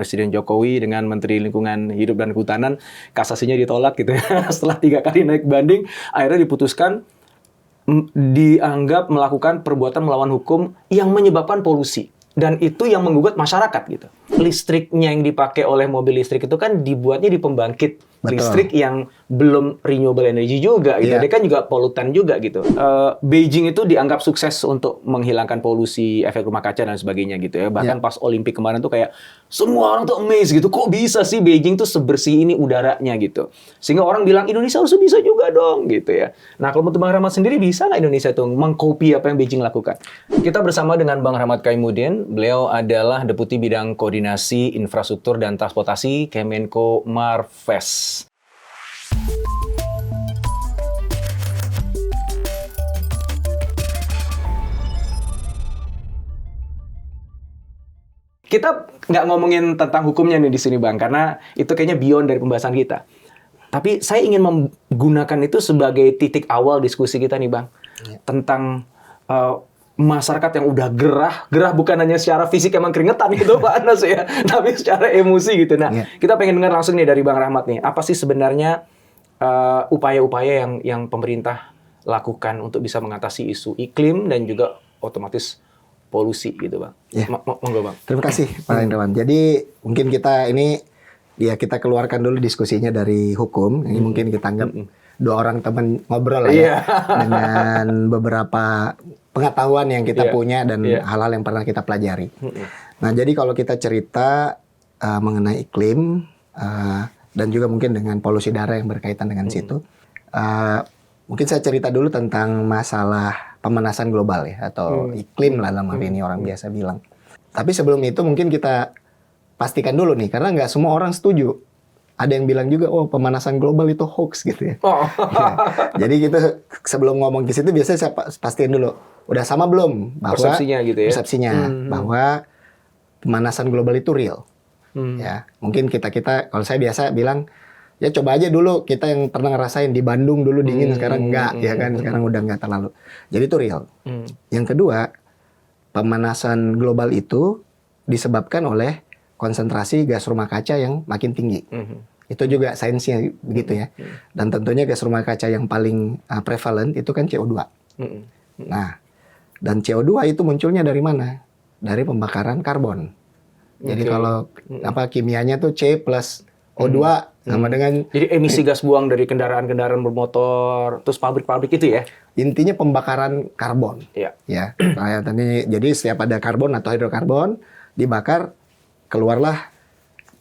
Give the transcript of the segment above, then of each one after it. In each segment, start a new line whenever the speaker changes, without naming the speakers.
Presiden Jokowi dengan Menteri Lingkungan Hidup dan Kehutanan, kasasinya ditolak gitu ya. Setelah 3 kali naik banding, akhirnya diputuskan dianggap melakukan perbuatan melawan hukum yang menyebabkan polusi. Dan itu yang menggugat masyarakat gitu. Listriknya yang dipakai oleh mobil listrik itu kan dibuatnya di pembangkit listrik yang belum renewable energy juga gitu. Dia kan juga polutan juga gitu. Beijing itu dianggap sukses untuk menghilangkan polusi, efek rumah kaca dan sebagainya gitu ya. Bahkan pas Olimpik kemarin tuh kayak semua orang tuh amazed gitu. Kok bisa sih Beijing tuh sebersih ini udaranya gitu. Sehingga orang bilang Indonesia harus bisa juga dong gitu ya. Nah kalau menurut Bang Rahmat sendiri bisa nggak Indonesia tuh mengcopy apa yang Beijing lakukan? Kita bersama dengan Bang Rahmat Kaimuddin. Beliau adalah Deputi Bidang Koordinasi Infrastruktur dan Transportasi Kemenko Marves. Kita nggak ngomongin tentang hukumnya nih di sini Bang, karena itu kayaknya beyond dari pembahasan kita. Tapi saya ingin menggunakan itu sebagai titik awal diskusi kita nih Bang, tentang masyarakat yang udah gerah bukan hanya secara fisik emang keringetan gitu Pak Anas ya, tapi secara emosi gitu. Nah, kita pengen dengar langsung nih dari Bang Rahmat nih, apa sih sebenarnya upaya-upaya yang pemerintah lakukan untuk bisa mengatasi isu iklim dan juga otomatis polusi gitu Bang. Monggo Bang.
Terima kasih Pak Indrawan. Jadi mungkin kita keluarkan dulu diskusinya dari hukum. Ini mungkin kita anggap 2 orang teman ngobrol lah ya, dengan beberapa pengetahuan yang kita punya dan hal-hal yang pernah kita pelajari. Nah, jadi kalau kita cerita mengenai iklim dan juga mungkin dengan polusi udara yang berkaitan dengan situ, mungkin saya cerita dulu tentang masalah pemanasan global ya, atau iklim lah dalam hal ini orang biasa bilang. Tapi sebelum itu mungkin kita pastikan dulu nih, karena nggak semua orang setuju. Ada yang bilang juga, oh pemanasan global itu hoax gitu ya. Jadi kita sebelum ngomong ke situ biasanya saya pastiin dulu, udah sama belum bahwa persepsinya bahwa pemanasan global itu real. Ya, mungkin kita kalau saya biasa bilang, ya coba aja dulu kita yang pernah ngerasain di Bandung dulu dingin, sekarang enggak, ya kan? Sekarang udah enggak terlalu. Jadi itu real. Yang kedua, pemanasan global itu disebabkan oleh konsentrasi gas rumah kaca yang makin tinggi. Itu juga sainsnya begitu ya. Dan tentunya gas rumah kaca yang paling prevalent itu kan CO2. Nah, dan CO2 itu munculnya dari mana? Dari pembakaran karbon. Jadi kalau kimianya tuh C plus O2 sama dengan...
Jadi emisi gas buang dari kendaraan-kendaraan bermotor, terus pabrik-pabrik itu ya?
Intinya pembakaran karbon. Ya. Jadi setiap ada karbon atau hidrokarbon, dibakar, keluarlah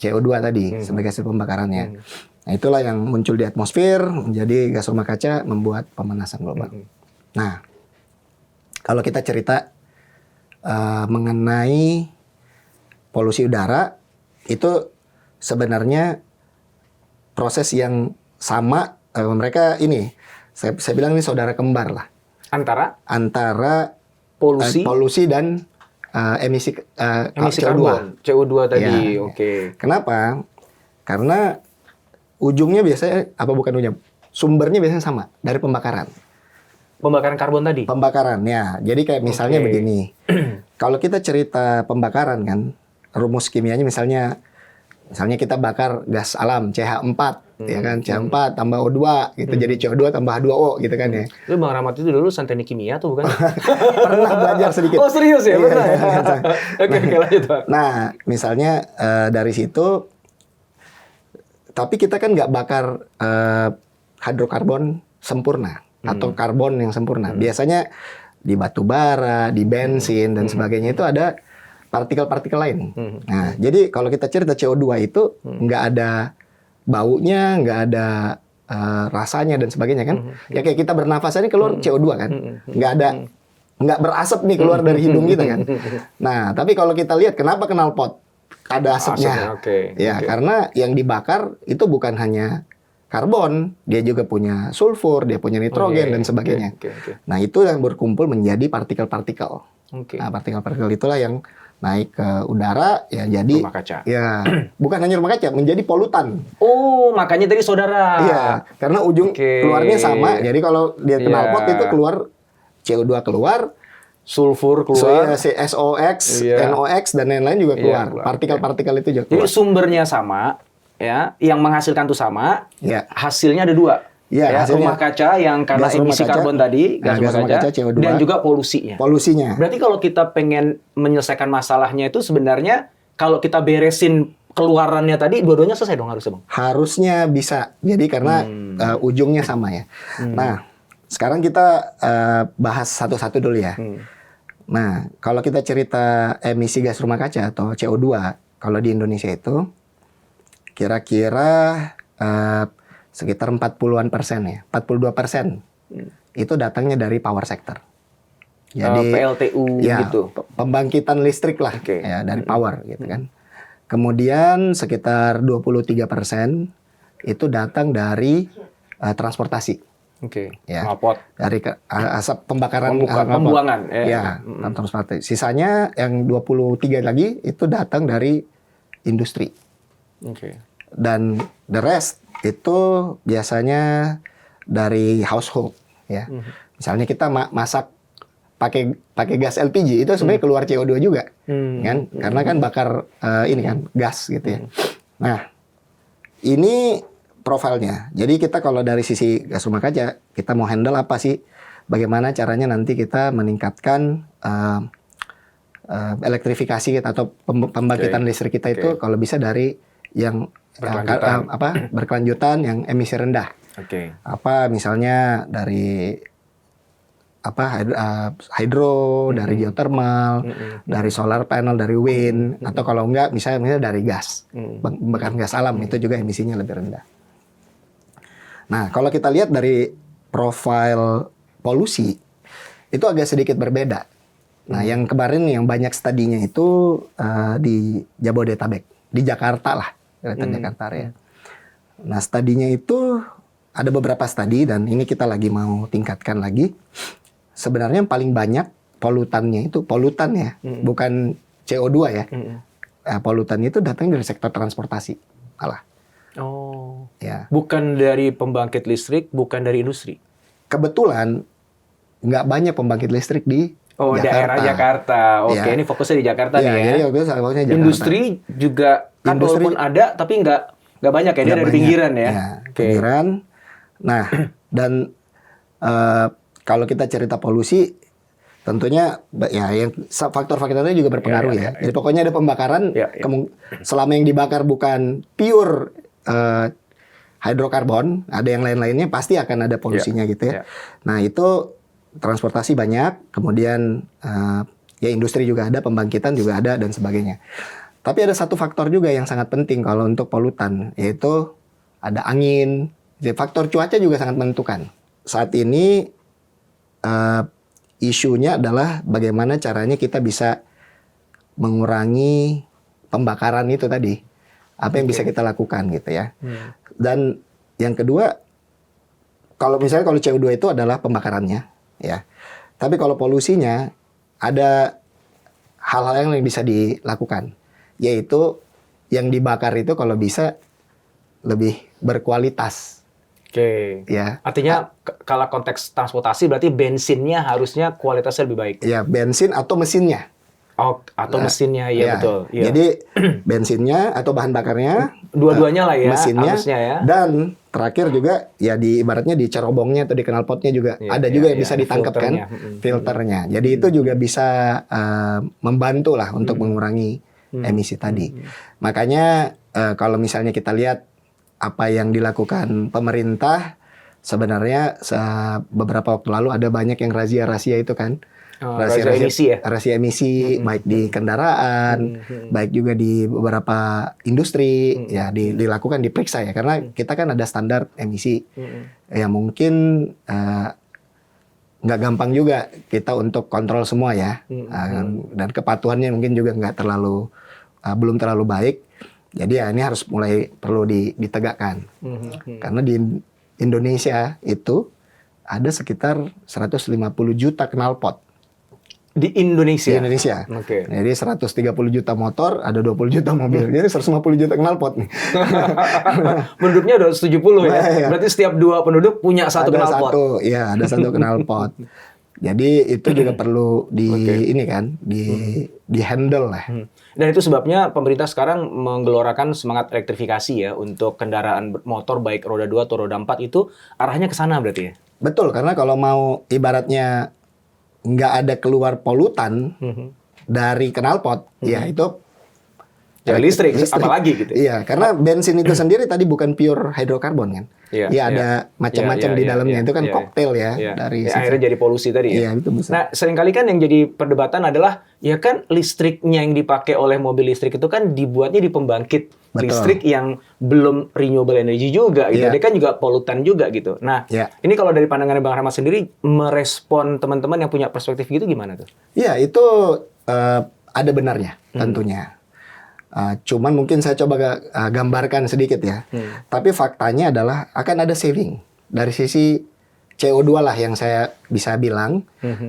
CO2 tadi sebagai hasil pembakarannya. Nah, itulah yang muncul di atmosfer, menjadi gas rumah kaca, membuat pemanasan global. Nah, kalau kita cerita mengenai polusi udara, itu sebenarnya proses yang sama, mereka ini, saya bilang ini saudara kembar lah. Antara polusi dan emisi CO2.
CO2 tadi, oke.
Kenapa? Karena ujungnya biasanya, sumbernya biasanya sama, dari pembakaran.
Pembakaran karbon tadi?
Pembakaran, ya. Jadi kayak misalnya begini, kalau kita cerita pembakaran kan, rumus kimianya misalnya kita bakar gas alam CH4, ya kan, CH4 tambah O2 gitu, jadi CO2 tambah H2O gitu kan ya.
Itu Bang Rahmat itu dulu teknik kimia tuh bukan?
Pernah belajar sedikit.
Oh serius ya? Pernah ya? Oke, lanjut Pak.
Nah, misalnya dari situ, tapi kita kan nggak bakar hidrokarbon sempurna atau karbon yang sempurna. Biasanya di batu bara, di bensin dan sebagainya itu ada partikel-partikel lain. Nah, jadi kalau kita cerita CO2 itu nggak ada baunya, nggak ada rasanya dan sebagainya kan. Ya kayak kita bernafas aja keluar CO2 kan. Nggak berasap nih keluar dari hidung kita kan. Nah, tapi kalau kita lihat kenapa knalpot ada asapnya? Karena yang dibakar itu bukan hanya karbon, dia juga punya sulfur, dia punya nitrogen dan sebagainya. Nah, itu yang berkumpul menjadi partikel-partikel. Nah, partikel-partikel itulah yang naik ke udara, ya jadi
rumah kaca.
Ya, bukan hanya rumah kaca, menjadi polutan.
Oh, makanya tadi saudara.
Iya, karena ujung keluarnya sama. Jadi kalau dia knalpot itu keluar CO2 keluar,
sulfur
So,
keluar.
ya, SOX,
Iya.
NOx dan lain-lain juga
Iya,
keluar.
keluar.
Partikel-partikel itu juga
Jadi
keluar.
sumbernya sama, ya, yang menghasilkan tuh sama,
Ya.
hasilnya ada dua.
Ya,
Ya,
hasilnya
rumah kaca yang karena
gas rumah
emisi
kaca,
karbon tadi, gas rumah kaca,
CO2,
dan juga polusinya.
polusinya.
Berarti kalau kita pengen menyelesaikan masalahnya itu sebenarnya kalau kita beresin keluarannya tadi, dua-duanya selesai dong harusnya, Bang?
Harusnya bisa. Jadi karena ujungnya sama ya. Nah, sekarang kita bahas satu-satu dulu ya. Nah, kalau kita cerita emisi gas rumah kaca atau CO2, kalau di Indonesia itu kira-kira sekitar 40-an% ya, 42% itu datangnya dari power sector. Jadi
PLTU
ya,
gitu.
pembangkitan listrik lah,
Oke.
ya, dari power gitu kan. Kemudian sekitar 23% itu datang dari transportasi.
Oke.
Ya.
Knalpot.
Dari asap pembakaran,
Pembuangan.
ya, transportasi. Sisanya yang 23 lagi itu datang dari industri.
Oke.
Dan the rest itu biasanya dari household, ya. Misalnya kita masak pakai gas LPG itu sebenarnya keluar CO2 juga, kan? Karena kan bakar ini kan gas gitu ya. Nah, ini profilnya. Jadi kita kalau dari sisi gas rumah kaca, kita mau handle apa sih? Bagaimana caranya nanti kita meningkatkan elektrifikasi kita atau pembangkitan listrik kita itu kalau bisa dari yang berkelanjutan yang emisi rendah.
Oke.
Apa misalnya dari hydro, dari geothermal, dari solar panel, dari wind, atau kalau enggak misalnya dari gas, bakar gas alam itu juga emisinya lebih rendah. Nah, kalau kita lihat dari profil polusi itu agak sedikit berbeda. Nah, yang kemarin yang banyak studinya itu di Jabodetabek, di Jakarta lah, Jakarta ya. Nah, studinya itu ada beberapa studi dan ini kita lagi mau tingkatkan lagi. Sebenarnya yang paling banyak polutannya itu polutan ya, bukan CO2 ya. Polutannya itu datang dari sektor transportasi, malah.
Oh.
Ya.
Bukan dari pembangkit listrik, bukan dari industri.
Kebetulan nggak banyak pembangkit listrik di
daerah Jakarta. Oke, ini fokusnya di Jakarta nih ya.
Jadi fokusnya Jakarta.
Industri juga kan walaupun ada, tapi nggak banyak ya. Dia dari pinggiran ya.
Pinggiran. Nah, dan kalau kita cerita polusi, tentunya ya yang faktor-faktornya juga berpengaruh ya. Jadi pokoknya ada pembakaran, selama yang dibakar bukan pure hidrokarbon, ada yang lain-lainnya pasti akan ada polusinya gitu ya. Nah itu transportasi banyak, kemudian ya industri juga ada, pembangkitan juga ada dan sebagainya. Tapi ada satu faktor juga yang sangat penting kalau untuk polutan, yaitu ada angin. Jadi faktor cuaca juga sangat menentukan. Saat ini isunya adalah bagaimana caranya kita bisa mengurangi pembakaran itu tadi. Apa yang bisa kita lakukan gitu ya. Dan yang kedua, kalau misalnya kalau CO2 itu adalah pembakarannya ya. Tapi kalau polusinya ada hal-hal yang bisa dilakukan, yaitu yang dibakar itu kalau bisa lebih berkualitas.
Oke.
Ya.
Artinya kalau konteks transportasi berarti bensinnya harusnya kualitasnya lebih baik.
Ya, bensin atau mesinnya.
Oh, atau mesinnya, ya betul. Ya.
Jadi bensinnya atau bahan bakarnya,
dua-duanya lah ya,
mesinnya,
harusnya ya.
Dan terakhir juga ya di ibaratnya di cerobongnya atau di knalpotnya juga ada juga yang bisa ditangkap kan, filternya. Jadi itu juga bisa membantu lah untuk mengurangi emisi tadi. Makanya kalau misalnya kita lihat apa yang dilakukan pemerintah, sebenarnya beberapa waktu lalu ada banyak yang razia-razia itu kan. Razia emisi ya? Razia emisi, baik di kendaraan, baik juga di beberapa industri, ya dilakukan, diperiksa ya. Karena kita kan ada standar emisi. Ya mungkin nggak gampang juga kita untuk kontrol semua ya. Dan kepatuhannya mungkin juga belum terlalu baik. Jadi ya ini harus mulai perlu ditegakkan. Karena di Indonesia itu ada sekitar 150 juta knalpot.
Di Indonesia?
Di Indonesia.
Oke.
Jadi 130 juta motor, ada 20 juta mobil. Jadi 150 juta knalpot nih.
Penduduknya udah 70 ya? Berarti setiap 2 penduduk punya satu knalpot?
Ada satu knalpot. Jadi itu juga perlu ini kan, di handle lah.
Dan itu sebabnya pemerintah sekarang menggelorakan semangat elektrifikasi ya untuk kendaraan motor baik roda 2 atau roda 4 itu arahnya ke sana berarti ya.
Betul, karena kalau mau ibaratnya nggak ada keluar polutan dari knalpot, ya itu
Ya listrik, apalagi gitu.
Iya, karena bensin itu sendiri tadi bukan pure hidrokarbon kan. Iya, ada macam-macam di dalamnya. Itu kan koktail ya dari
akhirnya jadi polusi tadi ya.
Iya, itu besar.
Nah, seringkali kan yang jadi perdebatan adalah ya kan listriknya yang dipakai oleh mobil listrik itu kan dibuatnya di pembangkit listrik yang belum renewable energy juga gitu. Dia kan juga polutan juga gitu. Nah, ini kalau dari pandangan Bang Rahmat sendiri merespon teman-teman yang punya perspektif gitu gimana tuh?
Iya, itu ada benarnya tentunya. Cuman mungkin saya coba gambarkan sedikit ya. Tapi faktanya adalah akan ada saving dari sisi CO2 lah yang saya bisa bilang.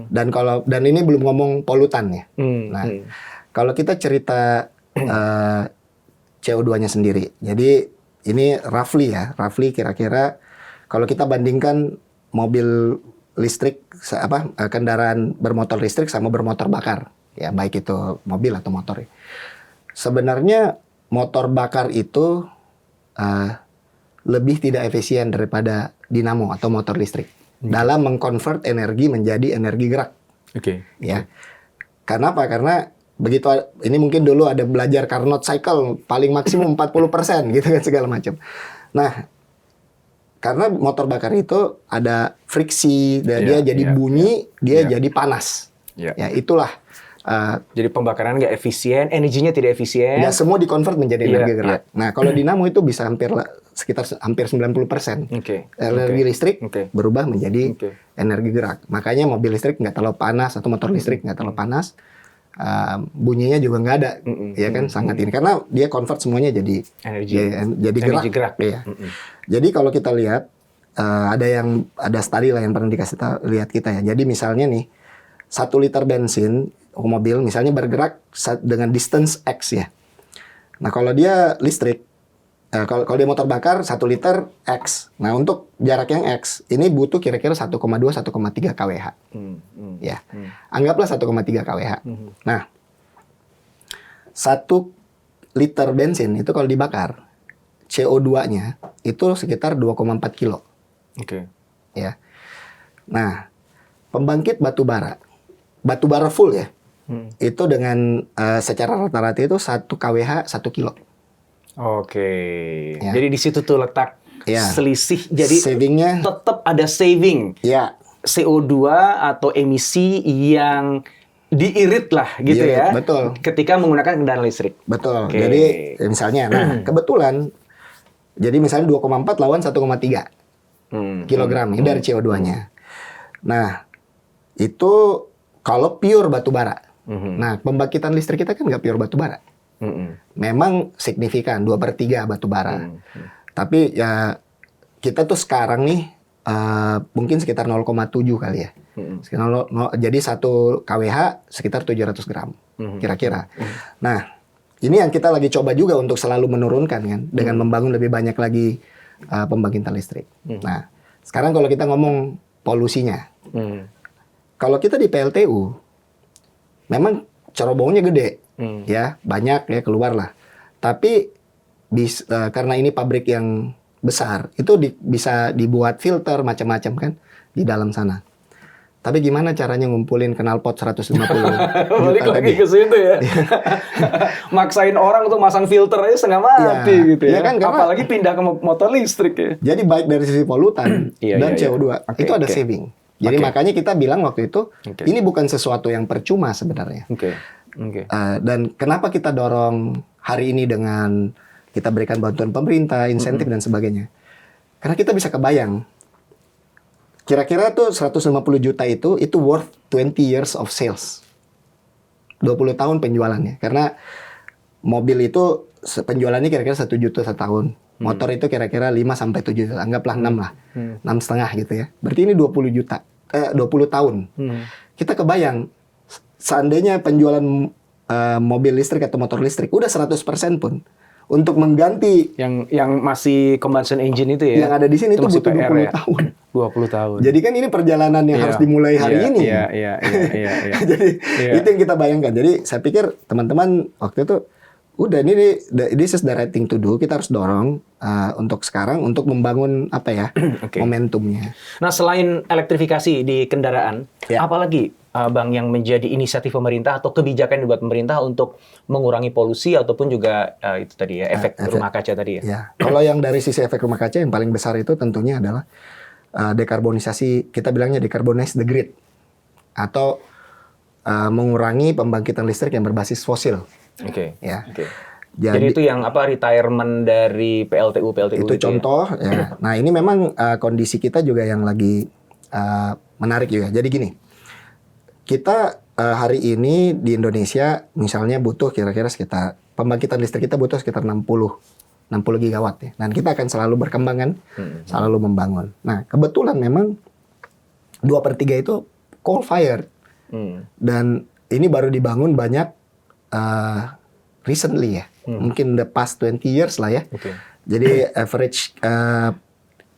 Dan ini belum ngomong polutan ya. Nah, kalau kita cerita CO2-nya sendiri. Jadi ini roughly kira-kira kalau kita bandingkan mobil listrik kendaraan bermotor listrik sama bermotor bakar. Ya, baik itu mobil atau motor ya. Sebenarnya motor bakar itu lebih tidak efisien daripada dinamo atau motor listrik dalam mengkonvert energi menjadi energi gerak. Ya. Karena apa? Karena begitu ini mungkin dulu ada belajar Carnot cycle paling maksimum 40% gitu kan segala macam. Nah, karena motor bakar itu ada friksi dan dia jadi bunyi, dia jadi panas. Ya, itulah.
Jadi pembakaran nggak efisien, energinya tidak efisien.
Ya, semua dikonvert menjadi energi gerak. Nah, kalau dinamo itu bisa sekitar hampir 90%. Energi listrik berubah menjadi energi gerak. Makanya mobil listrik nggak terlalu panas atau motor listrik nggak terlalu panas. Bunyinya juga nggak ada, ya kan sangat ini karena dia convert semuanya jadi energi gerak. Ya. Jadi kalau kita lihat ada study lah yang pernah dikasih lihat kita ya. Jadi misalnya nih 1 liter bensin mobil misalnya bergerak dengan distance X ya. Nah kalau dia listrik, kalau dia motor bakar 1 liter X. Nah untuk jarak yang X ini butuh kira-kira 1,2-1,3 kWh. Ya, anggaplah 1,3 kWh. Nah 1 liter bensin itu kalau dibakar CO2-nya itu sekitar 2,4 kilo. Ya. Nah pembangkit batu bara full ya. Itu dengan secara rata-rata itu 1 kWh 1 kilo.
Ya. Jadi di situ tuh letak selisih. Jadi
savingnya
tetap ada saving.
Ya.
CO2 atau emisi yang diirit lah gitu ya.
Betul.
Ketika menggunakan kendaraan listrik.
Betul. Jadi misalnya, kebetulan, jadi misalnya 2,4 lawan 1,3 kilogram ini dari CO2-nya. Nah, itu kalau pure batu bara. Nah, pembangkitan listrik kita kan nggak pure batu bara. Memang signifikan 2/3 batu bara. Tapi ya kita tuh sekarang nih mungkin sekitar 0,7 kali ya. Jadi 1 kWh sekitar 700 gram kira-kira. Nah, ini yang kita lagi coba juga untuk selalu menurunkan kan dengan membangun lebih banyak lagi pembangkitan listrik. Nah, sekarang kalau kita ngomong polusinya. Kalau kita di PLTU memang cerobongnya gede. Ya, banyak ya keluar lah. Tapi karena ini pabrik yang besar, itu bisa dibuat filter macam-macam kan di dalam sana. Tapi gimana caranya ngumpulin knalpot 150 juta
balik lagi
tadi?
ke situ ya. Maksain orang untuk masang filter aja setengah mati gitu ya.
Kan,
apalagi pindah ke motor listrik ya.
Jadi baik dari sisi polutan dan CO2 itu ada saving. Jadi makanya kita bilang waktu itu ini bukan sesuatu yang percuma sebenarnya. Dan kenapa kita dorong hari ini dengan kita berikan bantuan pemerintah, insentif dan sebagainya. Karena kita bisa kebayang kira-kira tuh 150 juta itu worth 20 years of sales. 20 tahun penjualannya. Karena mobil itu penjualannya kira-kira 1 juta setahun. Motor itu kira-kira 5 sampai 7 juta. Anggaplah 6 lah. 6,5 gitu ya. Berarti ini 20 juta. 20 tahun. Kita kebayang seandainya penjualan mobil listrik atau motor listrik udah 100% pun. untuk mengganti
yang masih combustion engine itu ya.
yang ada di sini itu
masih
butuh
PR
20
ya?
tahun.
20 tahun.
Jadi kan ini perjalanan yang
Iya.
harus dimulai hari ini.
Iya.
Jadi
Iya.
itu yang kita bayangkan. Jadi saya pikir teman-teman waktu itu udah this is the right thing to do. Kita harus dorong untuk sekarang untuk membangun apa ya
Oke.
momentumnya.
Nah, selain elektrifikasi di kendaraan,
Ya.
apalagi Bang yang menjadi inisiatif pemerintah atau kebijakan yang dibuat pemerintah untuk mengurangi polusi ataupun juga itu tadi ya efek rumah kaca tadi ya.
Ya, kalau yang dari sisi efek rumah kaca yang paling besar itu tentunya adalah dekarbonisasi. Kita bilangnya decarbonize the grid atau mengurangi pembangkitan listrik yang berbasis fosil.
Oke.
Ya.
Oke.
Jadi,
Jadi itu yang apa retirement dari PLTU
itu contoh. Ya. Nah ini memang kondisi kita juga yang lagi menarik juga. Jadi gini, kita hari ini di Indonesia misalnya butuh kira-kira sekitar pembangkitan listrik kita butuh sekitar 60 gigawatt ya. Dan kita akan selalu berkembang kan, selalu membangun. Nah kebetulan memang 2/3 itu coal fired dan ini baru dibangun banyak recently ya, mungkin the past 20 years lah ya.
Oke.
Jadi average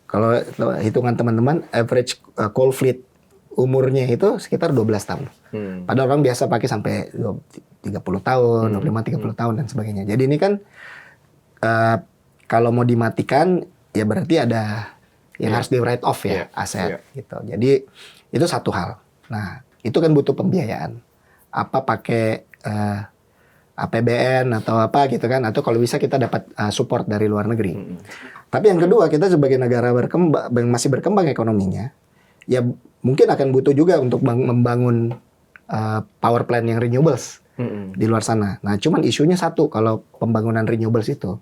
kalau hitungan teman-teman average coal fleet umurnya itu sekitar 12 tahun. Padahal orang biasa pakai sampai 30 tahun, 25-30 tahun dan sebagainya. Jadi ini kan kalau mau dimatikan ya berarti ada yang harus di write off ya aset gitu. Jadi itu satu hal. Nah, itu kan butuh pembiayaan. Apa pakai APBN atau apa gitu kan, atau kalau bisa kita dapat support dari luar negeri. Tapi yang kedua, kita sebagai negara berkembang masih berkembang ekonominya, ya mungkin akan butuh juga untuk membangun power plant yang renewables di luar sana. Nah, cuman isunya satu kalau pembangunan renewables itu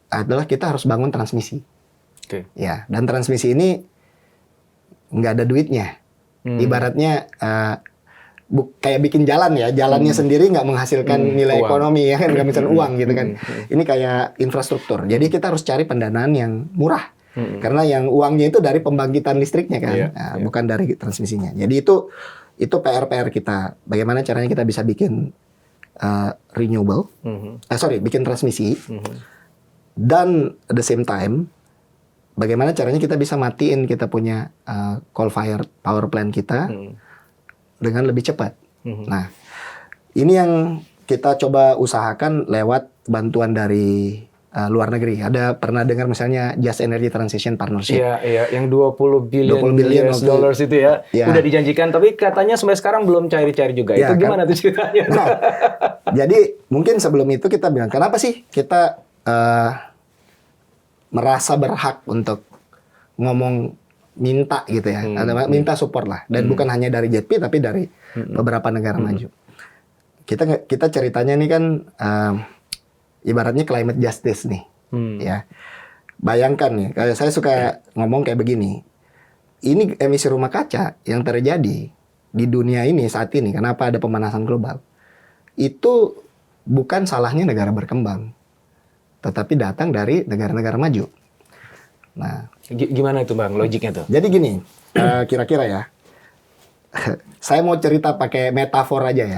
adalah kita harus bangun transmisi.
Oke.
Ya, dan transmisi ini nggak ada duitnya. Ibaratnya kayak bikin jalan ya, jalannya sendiri nggak menghasilkan nilai
Uang.
ekonomi ya kan, nggak misalnya uang gitu kan. Ini kayak infrastruktur. Jadi kita harus cari pendanaan yang murah. Karena yang uangnya itu dari pembangkitan listriknya kan, bukan dari transmisinya. Jadi itu PR kita. Bagaimana caranya kita bisa bikin renewable, bikin transmisi, dan at the same time, bagaimana caranya kita bisa matiin kita punya coal fired power plant kita dengan lebih cepat. Nah, ini yang kita coba usahakan lewat bantuan dari luar negeri. Ada pernah dengar misalnya Just Energy Transition Partnership?
Iya, yang 20 billion US dollars itu ya, udah dijanjikan, tapi katanya sampai sekarang belum cair-cair juga.
Ya,
itu gimana tuh ceritanya?
Nah, jadi mungkin sebelum itu kita bilang, kenapa sih kita merasa berhak untuk ngomong minta gitu ya, atau minta support lah, dan bukan hanya dari JETP tapi dari beberapa negara maju. Kita ceritanya nih kan ibaratnya climate justice nih, ya. Bayangkan nih, kalau saya suka ngomong kayak begini, ini emisi rumah kaca yang terjadi di dunia ini saat ini, kenapa ada pemanasan global, itu bukan salahnya negara berkembang, tetapi datang dari negara-negara maju. Nah,
gimana itu Bang, logiknya tuh?
jadi gini, kira-kira ya, saya mau cerita pakai metafor aja ya.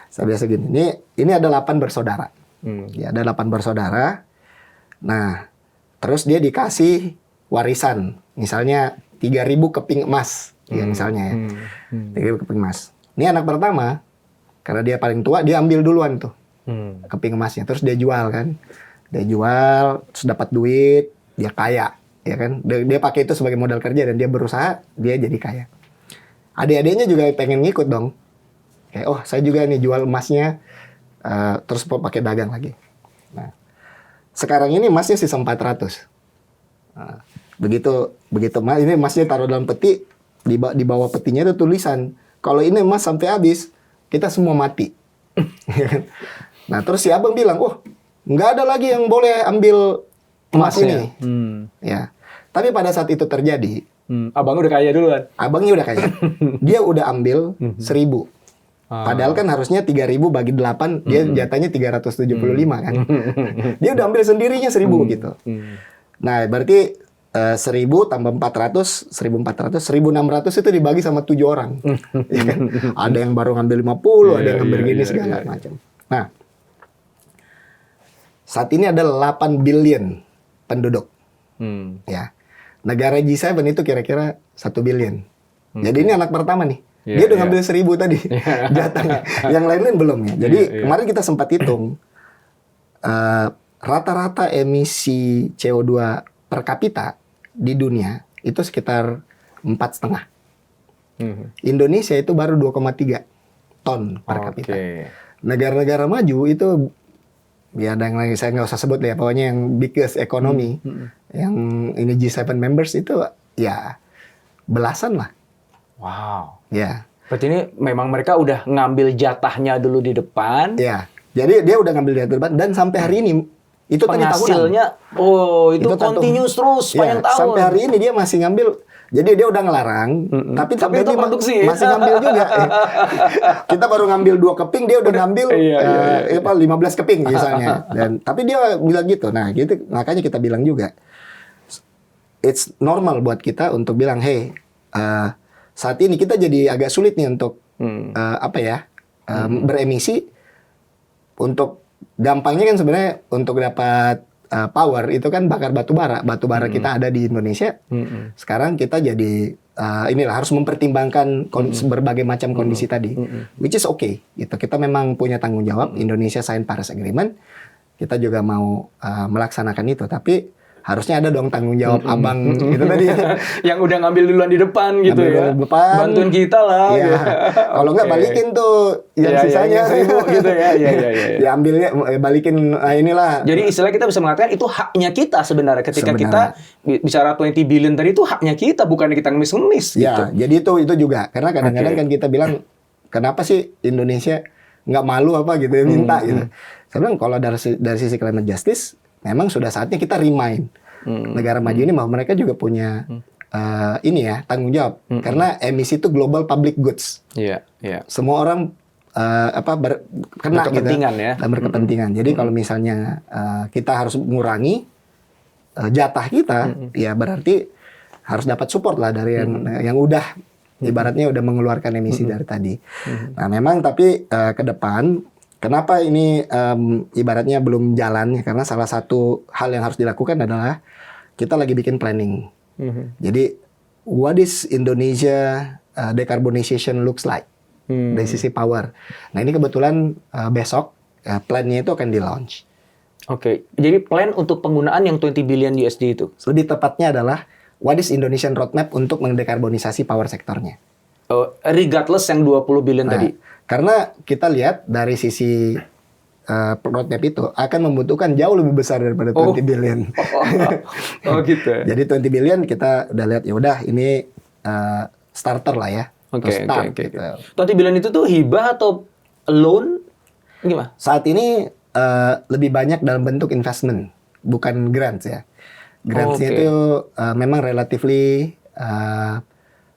Saya biasa gini, ini ada 8 bersaudara. Ya, ada 8 bersaudara. Nah, terus dia dikasih warisan, misalnya 3.000 keping emas, ya misalnya ya. 3.000 keping emas. Ini anak pertama, karena dia paling tua, dia ambil duluan tuh keping emasnya, terus dia jual kan. Dia jual, terus dapat duit, dia kaya. Ya kan, dia pakai itu sebagai modal kerja dan dia berusaha, dia jadi kaya. Adik-adiknya juga pengen ngikut dong. Kayak, oh saya juga nih jual emasnya, terus pakai dagang lagi. Nah, sekarang ini emasnya sisa 400. Nah, begitu ini emasnya taruh dalam peti, di bawah petinya itu tulisan, kalau ini emas sampai habis, kita semua mati. Nah, terus si abang bilang, oh nggak ada lagi yang boleh ambil emas ini. Ya. Tapi pada saat itu terjadi,
abang udah kaya duluan.
Abangnya udah kaya. Dia udah ambil 1.000. Padahal kan harusnya 3.000 bagi 8, dia jatahnya 375 kan. Dia udah ambil sendirinya 1.000 gitu. Nah, berarti 1.000 tambah 400, 1.400, 1.600 itu dibagi sama 7 orang. Ya kan? Ada yang baru ngambil 50, ada yang ngambil gini segala macam. Nah, saat ini ada 8 billion penduduk.
Hmm.
Ya. Negara G7 itu kira-kira 1 billion. Jadi ini anak pertama nih.
Iya,
Dia udah
iya.
ngambil 1.000 tadi jatahnya. Yang lain-lain belum ya. Jadi
Iya, iya.
kemarin kita sempat hitung rata-rata emisi CO2 per kapita di dunia itu sekitar 4,5.
Hmm.
Indonesia itu baru 2,3 ton per kapita.
Oke.
Negara-negara maju itu ya ada yang lagi saya nggak usah sebut ya, pokoknya yang biggest economy, yang ini G7 members itu ya belasan lah.
Wow.
Ya,
Berarti ini memang mereka udah ngambil jatahnya dulu di depan.
ya. Jadi dia udah ngambil dari depan dan sampai hari ini itu tadi tahunan.
Penghasilnya, itu
satu-
continuous terus sepanjang tahun.
Sampai hari ini dia masih ngambil. Jadi dia udah ngelarang, tapi
Tapi
dia
itu produksi.
masih ngambil juga. Kita baru ngambil 2 keping, dia udah ngambil
Iya.
15 keping misalnya. Dan tapi dia bilang gitu. Nah, gitu makanya kita bilang juga it's normal buat kita untuk bilang, hey, saat ini kita jadi agak sulit nih untuk beremisi. Untuk gampangnya kan sebenarnya untuk dapat power itu kan bakar batu bara. Batu bara kita ada di Indonesia. Sekarang kita jadi harus mempertimbangkan berbagai macam kondisi tadi, which is okay. Gitu. Kita memang punya tanggung jawab. Indonesia sign Paris Agreement. Kita juga mau melaksanakan itu, tapi harusnya ada dong tanggung jawab abang itu tadi.
Yang udah ngambil duluan di depan gitu
Ngambil
ya.
duluan di depan.
Bantuin kita lah.
Iya.
gitu.
Kalau nggak
Oke.
balikin tuh yang
Iya,
sisanya
yang 1.000 gitu ya. Iya.
Ya ambilnya balikin inilah.
Jadi istilah kita bisa mengatakan itu haknya kita sebenarnya ketika kita bicara 20 billion tadi itu haknya kita, bukan kita ngemis-ngemis gitu.
Ya, jadi itu juga karena kadang-kadang kan kita bilang kenapa sih Indonesia nggak malu apa gitu ya minta gitu. Sebenarnya kalau dari sisi climate justice memang sudah saatnya kita remind negara maju ini bahwa mereka juga punya tanggung jawab karena emisi itu global public goods.
Iya, iya.
Semua orang kena
Berkepentingan
gitu,
ya.
dan berkepentingan. Jadi kalau misalnya kita harus mengurangi jatah kita, ya berarti harus dapat support lah dari yang udah ibaratnya udah mengeluarkan emisi dari tadi. Nah, memang tapi ke depan kenapa ini ibaratnya belum jalan ya, karena salah satu hal yang harus dilakukan adalah kita lagi bikin planning. Jadi what is Indonesia decarbonization looks like dari sisi power. Nah, ini kebetulan besok plan-nya itu akan di-launch.
Oke. Jadi plan untuk penggunaan yang 20 billion USD itu.
Lebih tepatnya adalah what is Indonesian roadmap untuk mendekarbonisasi power sektornya.
Regardless yang 20 billion tadi.
Karena kita lihat dari sisi roadmap itu akan membutuhkan jauh lebih besar daripada 20 billion.
Oh gitu.
Jadi 20 billion kita udah lihat ya udah ini starter lah ya.
Oke.
Gitu.
20 billion itu tuh hibah atau loan? Gimana?
Saat ini lebih banyak dalam bentuk investment, bukan grants ya. Grants-nya itu memang relatively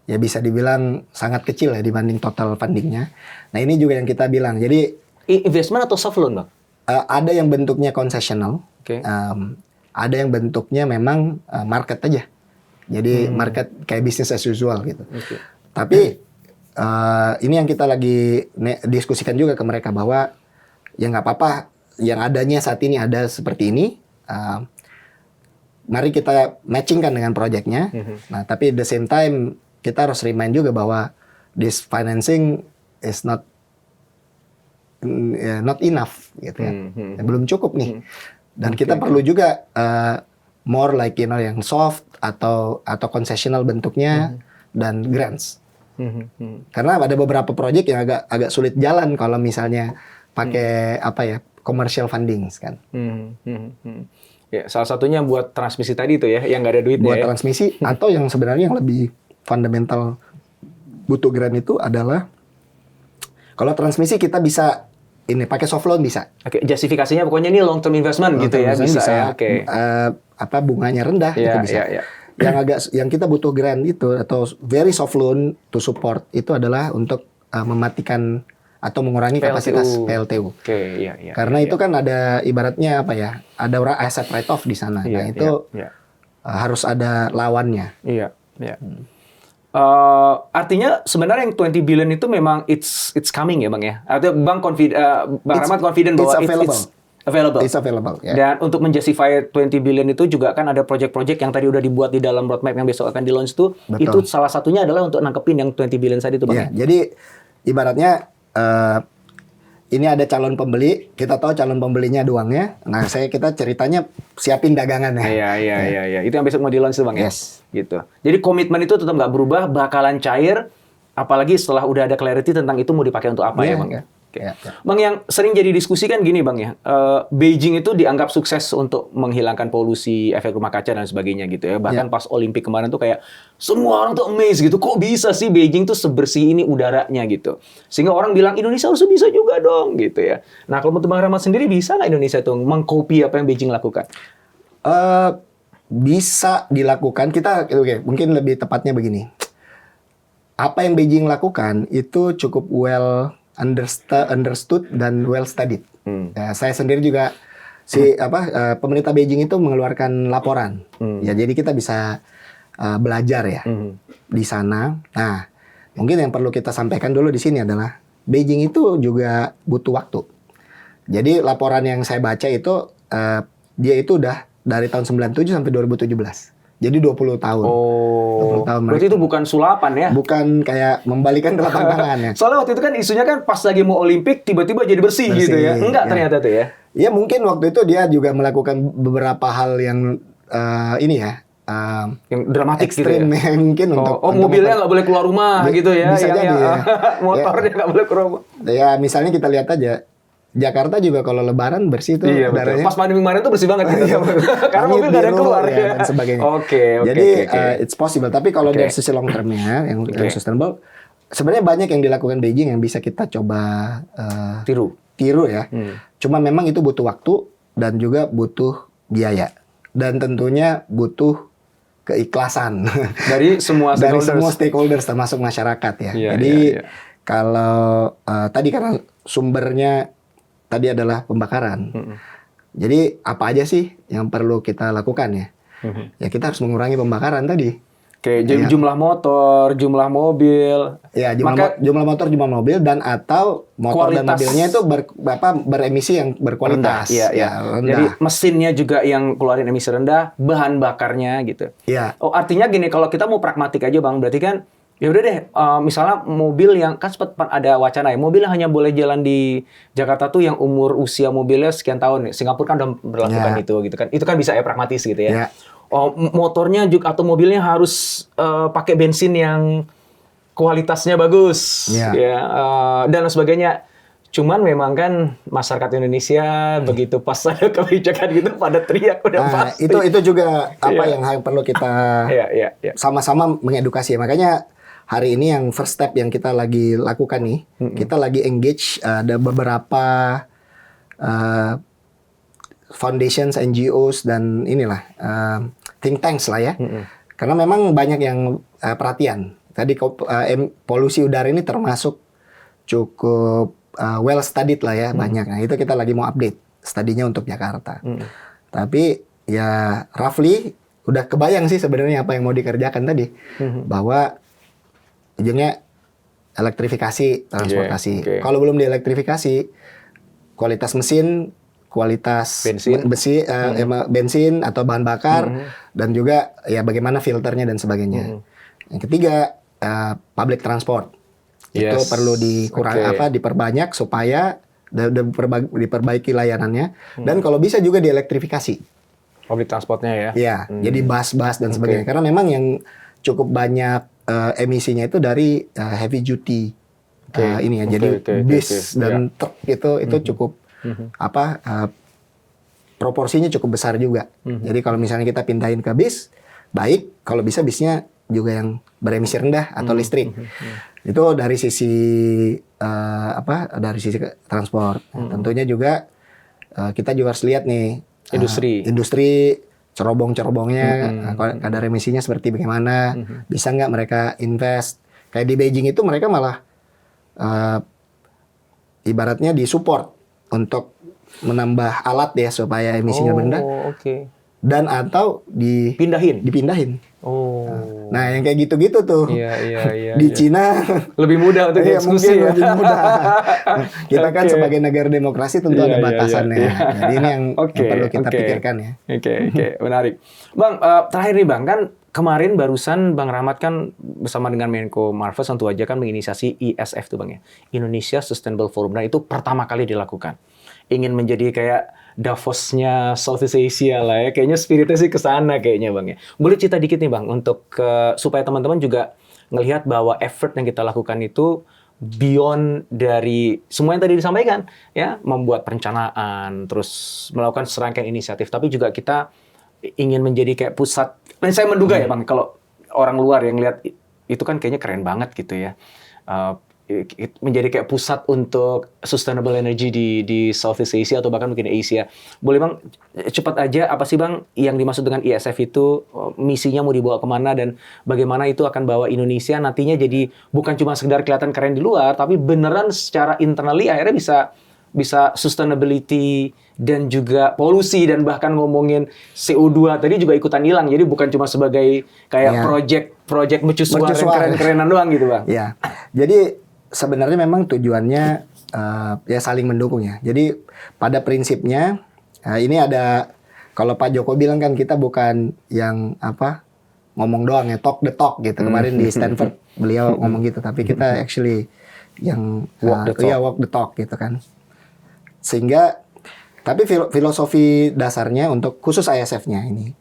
ya bisa dibilang sangat kecil ya dibanding total fundingnya. Nah, ini juga yang kita bilang. Jadi
Investment atau soft loan, Bang?
ada yang bentuknya concessional,
Oke.
ada yang bentuknya memang market aja. Jadi market kayak business as usual gitu.
Oke.
Tapi ini yang kita lagi diskusikan juga ke mereka bahwa ya nggak apa-apa, yang adanya saat ini ada seperti ini. Mari kita matchingkan dengan proyeknya. Nah, tapi at the same time kita harus remind juga bahwa this financing is not enough gitu ya. Belum cukup nih. Dan kita perlu juga more like yang soft atau concessional bentuknya dan grants. Karena ada beberapa proyek yang agak sulit jalan kalau misalnya pakai commercial funding kan.
Ya, salah satunya buat transmisi tadi itu ya, yang nggak ada duitnya.
Buat
ya.
transmisi atau yang sebenarnya yang lebih fundamental butuh grant itu adalah kalau transmisi kita bisa ini pakai soft loan bisa.
Oke, justifikasinya pokoknya ini long term investment gitu ya, bisa ya. Oke.
Bunganya rendah
Iya,
itu bisa.
iya.
Yang kita butuh grant itu atau very soft loan to support itu adalah untuk mematikan atau mengurangi kapasitas PLTU.
Oke, iya.
Karena itu kan ada ibaratnya ada asset write off di sana.
Iya,
Nah, itu
iya.
harus ada lawannya.
Iya. Artinya sebenarnya yang 20 billion itu memang it's coming ya, Bang ya. Artinya Bang Rahmat confident bahwa
it's available.
available.
It's available. Ya.
Dan untuk menjustify 20 billion itu juga kan ada project-project yang tadi udah dibuat di dalam roadmap yang besok akan di-launch tuh.
Betul.
Itu salah satunya adalah untuk nangkepin yang 20 billion tadi itu, Bang.
Ya, jadi ibaratnya ini ada calon pembeli, kita tahu calon pembelinya ada uangnya. Nah, kita ceritanya siapin dagangannya.
Iya. Itu yang besok mau di-launch tuh, Bang, ya?
Yes.
Gitu. Jadi komitmen itu tetap nggak berubah, bakalan cair, apalagi setelah udah ada clarity tentang itu mau dipakai untuk apa ya, Bang?
Ya.
Oke.
Ya.
Bang, yang sering jadi diskusi kan gini, Bang, ya. Beijing itu dianggap sukses untuk menghilangkan polusi, efek rumah kaca dan sebagainya gitu ya. Bahkan pas Olimpik kemarin tuh kayak semua orang tuh amazed gitu. Kok bisa sih Beijing tuh sebersih ini udaranya gitu. Sehingga orang bilang Indonesia harus bisa juga dong gitu ya. Nah, kalau menurut Bang Rahmat sendiri bisa nggak Indonesia tuh mengcopy apa yang Beijing lakukan?
Bisa dilakukan. Mungkin lebih tepatnya begini. Apa yang Beijing lakukan itu cukup well understood dan well studied. Ya, saya sendiri juga pemerintah Beijing itu mengeluarkan laporan. Ya, jadi kita bisa belajar ya di sana. Nah, mungkin yang perlu kita sampaikan dulu di sini adalah Beijing itu juga butuh waktu. Jadi laporan yang saya baca itu dia itu udah dari tahun 97 sampai 2017. Jadi 20 tahun. 20 tahun
berarti itu bukan sulapan ya?
Bukan kayak membalikan telapak tangan ya.
Soalnya waktu itu kan isunya kan pas lagi mau Olimpik tiba-tiba jadi bersih gitu ya. Enggak ya. Ternyata tuh ya.
Ya mungkin waktu itu dia juga melakukan beberapa hal yang
yang dramatik
ekstrim
gitu ya.
Mungkin untuk
mobilnya nggak boleh keluar rumah gitu ya.
Bisa jadi ya.
Motornya nggak boleh keluar rumah.
Ya misalnya kita lihat aja Jakarta juga kalau lebaran bersih tuh udaranya.
Pas pandemi kemarin tuh bersih banget gitu. Karena mobil nggak ada yang keluar
ya, dan sebagainya. Jadi it's possible. Tapi kalau dari sisi long termnya yang sustainable, sebenarnya banyak yang dilakukan Beijing yang bisa kita coba tiru ya. Cuma memang itu butuh waktu dan juga butuh biaya dan tentunya butuh keikhlasan
dari semua
stakeholders termasuk masyarakat ya. Jadi kalau tadi karena sumbernya tadi adalah pembakaran. Jadi apa aja sih yang perlu kita lakukan ya? Ya kita harus mengurangi pembakaran tadi.
Jumlah motor, jumlah mobil.
Ya, jumlah motor, jumlah mobil dan atau motor dan mobilnya itu beremisi yang berkualitas.
Rendah. Jadi mesinnya juga yang keluarin emisi rendah, bahan bakarnya gitu.
Iya.
Oh, artinya gini, kalau kita mau pragmatik aja, Bang, berarti kan ya udah deh, misalnya mobil yang kan sempat ada wacana ya, mobil yang hanya boleh jalan di Jakarta tuh yang usia mobilnya sekian tahun. Singapura kan udah berlakukan itu gitu kan. Itu kan bisa ya pragmatis gitu ya. Motornya juga atau mobilnya harus pakai bensin yang kualitasnya bagus, dan sebagainya. Cuman memang kan masyarakat Indonesia begitu pas ada kebijakan gitu pada teriak udah pasti.
Itu juga yang perlu kita sama-sama mengedukasi. Makanya hari ini yang first step yang kita lagi lakukan nih, kita lagi engage ada beberapa foundations, NGOs dan think tanks lah ya. Karena memang banyak yang perhatian. Tadi polusi udara ini termasuk cukup well studied lah ya, banyak. Nah, itu kita lagi mau update studinya untuk Jakarta. Tapi ya roughly udah kebayang sih sebenarnya apa yang mau dikerjakan tadi. Bahwa ujungnya elektrifikasi transportasi. Kalau belum dielektrifikasi, kualitas mesin, kualitas bensin atau bahan bakar, dan juga ya bagaimana filternya dan sebagainya. Yang ketiga, public transport. Itu perlu diperbanyak supaya diperbaiki layanannya. Dan kalau bisa juga dielektrifikasi.
Public transportnya ya?
Iya, jadi bus-bus dan sebagainya. Karena memang yang cukup banyak emisinya itu dari heavy duty jadi bis dan truk itu cukup proporsinya cukup besar juga. Jadi kalau misalnya kita pindahin ke bis, baik kalau bisa bisnya juga yang beremisi rendah atau listrik. Itu dari sisi dari sisi transport. Tentunya juga kita juga harus lihat nih industri cerobong-cerobongnya, kadar emisinya seperti bagaimana, bisa nggak mereka invest. Kayak di Beijing itu mereka malah ibaratnya disupport untuk menambah alat ya supaya emisinya rendah. dan atau dipindahin.
Oh.
Nah, yang kayak gitu-gitu tuh.
Iya.
Di Cina
Lebih mudah untuk
iya,
diskusi
mungkin
ya.
lebih mudah. Kita kan
Oke.
sebagai negara demokrasi tentu
Iya,
ada batasannya.
iya.
Jadi ini yang
Oke,
perlu kita
oke.
pikirkan ya.
Oke, menarik. Bang, terakhir nih Bang, kan kemarin barusan Bang Rahmat kan bersama dengan Menko Marves tentu aja kan menginisiasi ISF tuh Bang ya, Indonesia Sustainable Forum, dan itu pertama kali dilakukan. Ingin menjadi kayak Davos-nya Southeast Asia lah ya, kayaknya spiritnya sih ke sana kayaknya Bang ya. Boleh cerita dikit nih Bang, untuk supaya teman-teman juga ngelihat bahwa effort yang kita lakukan itu beyond dari semua yang tadi disampaikan ya, membuat perencanaan, terus melakukan serangkaian inisiatif, tapi juga kita ingin menjadi kayak pusat. Dan saya menduga ya Bang, kalau orang luar yang lihat itu kan kayaknya keren banget gitu ya. Menjadi kayak pusat untuk sustainable energy di Southeast Asia atau bahkan mungkin Asia. Boleh Bang, cepat aja apa sih Bang yang dimaksud dengan ISF itu, misinya mau dibawa kemana dan bagaimana itu akan bawa Indonesia nantinya jadi bukan cuma sekedar kelihatan keren di luar, tapi beneran secara internally akhirnya bisa sustainability dan juga polusi dan bahkan ngomongin CO2 tadi juga ikutan hilang. Jadi bukan cuma sebagai kayak project mercusuar yang keren-kerenan doang gitu Bang.
Ya. Jadi sebenarnya memang tujuannya ya saling mendukung ya. Jadi pada prinsipnya ini ada, kalau Pak Joko bilang kan kita bukan yang ngomong doang ya, talk the talk gitu. Kemarin di Stanford beliau ngomong gitu, tapi kita actually yang walk the talk gitu kan. Sehingga tapi filosofi dasarnya untuk khusus ISF-nya ini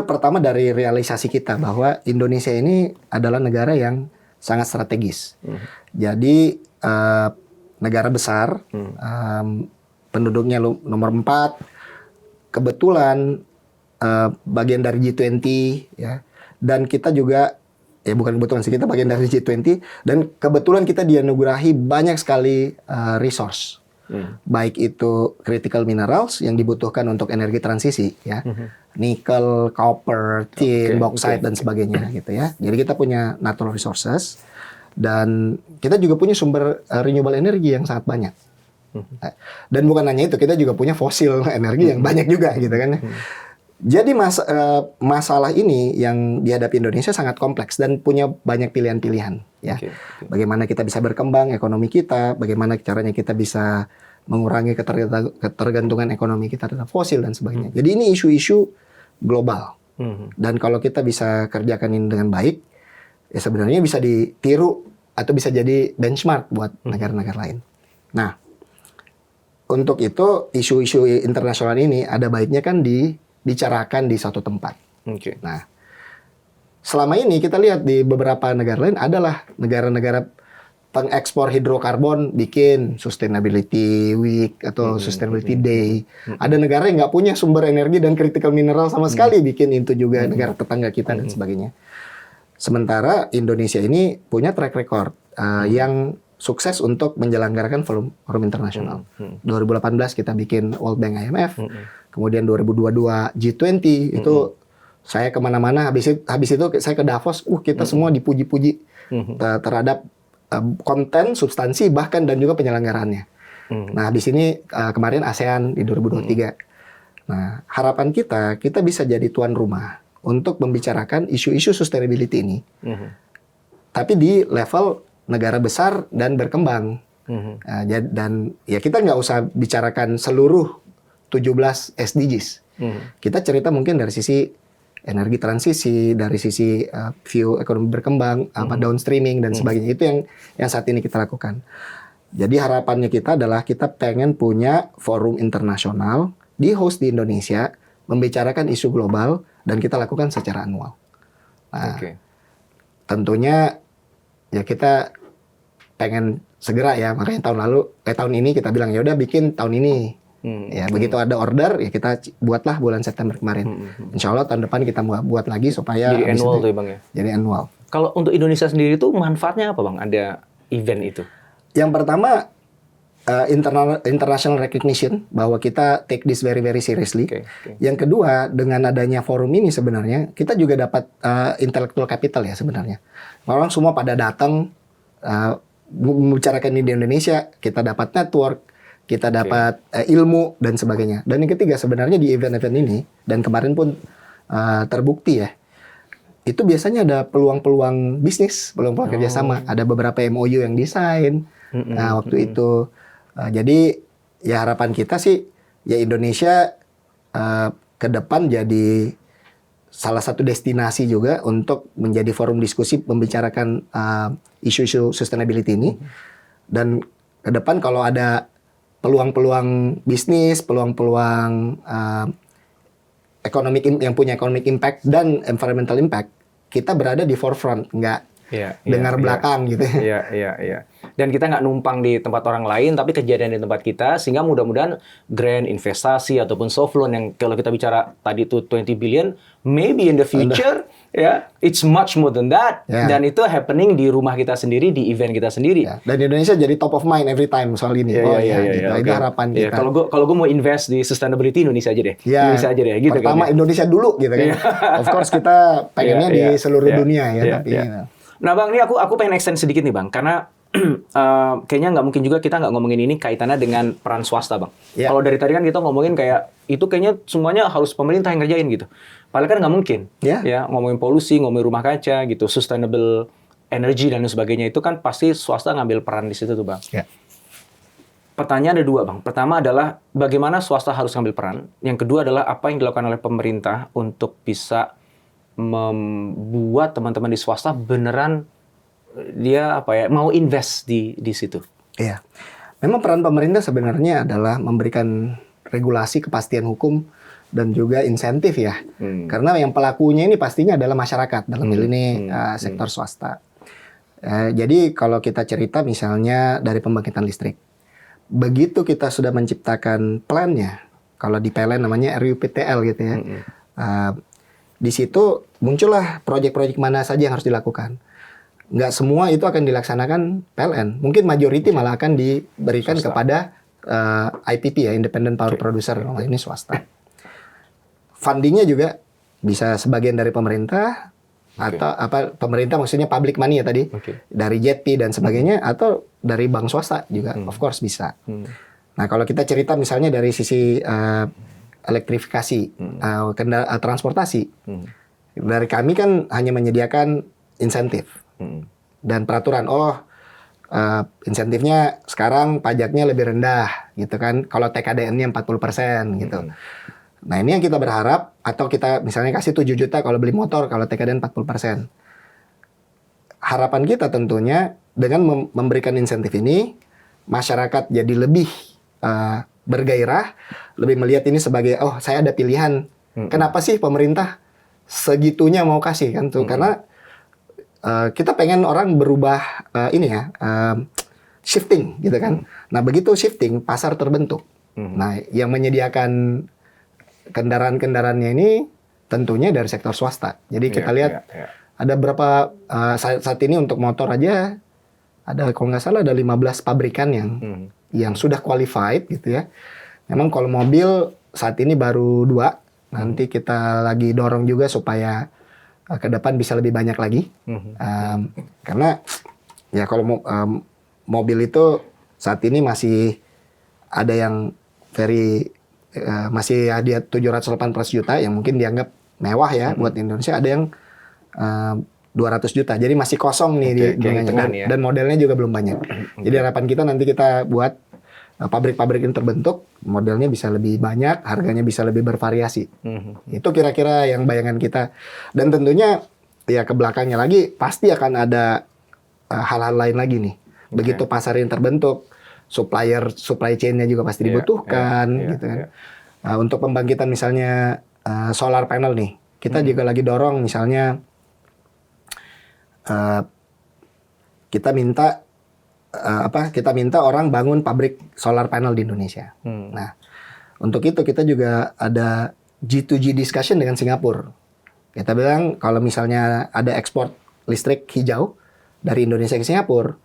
pertama dari realisasi kita bahwa Indonesia ini adalah negara yang sangat strategis. Jadi negara besar, penduduknya nomor 4, kebetulan bagian dari G20 ya, dan kita juga bukan kebetulan sih, kita bagian dari G20 dan kebetulan kita dianugerahi banyak sekali resource. Baik itu critical minerals yang dibutuhkan untuk energi transisi ya, nikel, copper, tin, bauxite dan sebagainya gitu ya. Jadi kita punya natural resources dan kita juga punya sumber renewable energy yang sangat banyak. Dan bukan hanya itu, kita juga punya fosil energi yang banyak juga gitu kan. Jadi masalah ini yang dihadapi Indonesia sangat kompleks dan punya banyak pilihan-pilihan ya. Bagaimana kita bisa berkembang ekonomi kita, bagaimana caranya kita bisa mengurangi ketergantungan ekonomi kita terhadap fosil dan sebagainya. Jadi ini isu-isu global. Dan kalau kita bisa kerjakan ini dengan baik, ya sebenarnya bisa ditiru atau bisa jadi benchmark buat negara-negara lain. Nah, untuk itu isu-isu internasional ini ada baiknya kan dibicarakan di satu tempat. Nah, selama ini kita lihat di beberapa negara lain adalah negara-negara pengekspor hidrokarbon bikin sustainability week atau sustainability day. Ada negara yang nggak punya sumber energi dan critical mineral sama sekali bikin itu juga, negara tetangga kita dan sebagainya. Sementara Indonesia ini punya track record yang sukses untuk menyelenggarakan forum internasional. 2018 kita bikin World Bank IMF, kemudian 2022 G20 itu saya kemana-mana, habis itu saya ke Davos, kita semua dipuji-puji terhadap konten, substansi, bahkan dan juga penyelenggaraannya. Nah, habis ini kemarin ASEAN di 2023. Nah, harapan kita bisa jadi tuan rumah untuk membicarakan isu-isu sustainability ini. Tapi di level negara besar dan berkembang. Dan ya kita nggak usah bicarakan seluruh 17 SDGs. Kita cerita mungkin dari sisi energi transisi, dari sisi view ekonomi berkembang, downstreaming dan sebagainya. Itu yang saat ini kita lakukan. Jadi harapannya kita adalah kita pengen punya forum internasional di host di Indonesia, membicarakan isu global dan kita lakukan secara anual. Nah, tentunya ya kita pengen segera ya, makanya tahun ini kita bilang ya udah bikin tahun ini. Ya begitu ada order ya kita buatlah bulan September kemarin. Insya Allah tahun depan kita buat lagi supaya
jadi annual tuh ya Bang ya.
Jadi annual.
Kalau untuk Indonesia sendiri tuh manfaatnya apa Bang? Ada event itu?
Yang pertama international recognition bahwa kita take this very very seriously. Yang kedua dengan adanya forum ini sebenarnya kita juga dapat intellectual capital ya sebenarnya. Orang semua pada datang membicarakan ini di Indonesia, kita dapat network, kita dapat ilmu dan sebagainya. Dan yang ketiga sebenarnya di event-event ini dan kemarin pun terbukti ya. Itu biasanya ada peluang-peluang bisnis, peluang-peluang kerjasama. Ada beberapa MOU yang desain. Nah, waktu itu. Jadi ya harapan kita sih ya Indonesia ke depan jadi salah satu destinasi juga untuk menjadi forum diskusi membicarakan isu-isu sustainability ini. Dan ke depan kalau ada peluang-peluang bisnis, peluang-peluang yang punya economic impact dan environmental impact, kita berada di forefront, nggak dengar belakang gitu.
Iya. Dan kita nggak numpang di tempat orang lain, tapi kejadian di tempat kita, sehingga mudah-mudahan grant investasi ataupun soft loan yang kalau kita bicara tadi itu 20 billion, maybe in the future, it's much more than that. Dan itu happening di rumah kita sendiri, di event kita sendiri.
Dan Indonesia jadi top of mind every time soal ini. Itu harapan kita.
Kalau gue mau invest di sustainability, Indonesia aja deh. Indonesia aja deh. Gitu
pertama kan, Indonesia dulu gitu kan. Of course kita pengennya di seluruh dunia ya. Tapi
nah Bang, ini aku pengen extend sedikit nih Bang, karena kayaknya nggak mungkin juga kita nggak ngomongin ini kaitannya dengan peran swasta Bang. Kalau dari tadi kan kita ngomongin kayak itu kayaknya semuanya harus pemerintah yang ngerjain gitu. Padahal kan nggak mungkin. Ya, ngomongin polusi, ngomongin rumah kaca gitu, sustainable energy dan sebagainya itu kan pasti swasta ngambil peran di situ tuh Bang. Pertanyaan ada dua Bang. Pertama adalah bagaimana swasta harus ngambil peran. Yang kedua adalah apa yang dilakukan oleh pemerintah untuk bisa membuat teman-teman di swasta beneran dia mau invest di situ.
Iya. Memang peran pemerintah sebenarnya adalah memberikan regulasi, kepastian hukum dan juga insentif ya. Karena yang pelakunya ini pastinya adalah masyarakat dalam hal ini sektor swasta. Jadi kalau kita cerita misalnya dari pembangkitan listrik. Begitu kita sudah menciptakan plan-nya, kalau di PLN namanya RUPTL gitu ya. Di situ muncullah proyek-proyek mana saja yang harus dilakukan. Nggak semua itu akan dilaksanakan PLN. Mungkin majority malah akan diberikan kepada IPP ya, Independent Power Producer. Ini swasta. Fundingnya juga bisa sebagian dari pemerintah atau pemerintah maksudnya public money ya tadi, dari JETP dan sebagainya, atau dari bank swasta juga, of course bisa. Nah kalau kita cerita misalnya dari sisi elektrifikasi, transportasi, dari kami kan hanya menyediakan insentif dan peraturan. Insentifnya sekarang pajaknya lebih rendah, gitu kan? Kalau TKDN-nya 40% gitu. Nah ini yang kita berharap, atau kita misalnya kasih 7 juta kalau beli motor, kalau TKDN 40%. Harapan kita tentunya dengan memberikan insentif ini, masyarakat jadi lebih bergairah, lebih melihat ini sebagai, saya ada pilihan. Kenapa sih pemerintah segitunya mau kasih kan tuh? Karena kita pengen orang berubah shifting gitu kan. Nah begitu shifting, pasar terbentuk. Nah yang menyediakan kendaraan-kendaraannya ini tentunya dari sektor swasta. Jadi kita lihat ada berapa saat ini untuk motor aja ada, kalau nggak salah ada 15 pabrikan yang sudah qualified gitu ya. Memang kalau mobil saat ini baru 2. Nanti kita lagi dorong juga supaya ke depan bisa lebih banyak lagi. Karena ya kalau mobil itu saat ini masih ada yang masih hadiah 718 juta yang mungkin dianggap mewah ya buat Indonesia. Ada yang 200 juta. Jadi masih kosong nih dan modelnya juga belum banyak. Jadi harapan kita nanti kita buat pabrik-pabrik yang terbentuk, modelnya bisa lebih banyak, harganya bisa lebih bervariasi. Itu kira-kira yang bayangan kita. Dan tentunya ya ke belakangnya lagi pasti akan ada hal-hal lain lagi nih. Begitu pasar yang terbentuk, supply chain-nya juga pasti dibutuhkan gitu kan. Untuk pembangkitan misalnya solar panel nih, kita juga lagi dorong misalnya kita minta orang bangun pabrik solar panel di Indonesia. Nah, untuk itu kita juga ada G2G discussion dengan Singapura. Kita bilang kalau misalnya ada ekspor listrik hijau dari Indonesia ke Singapura,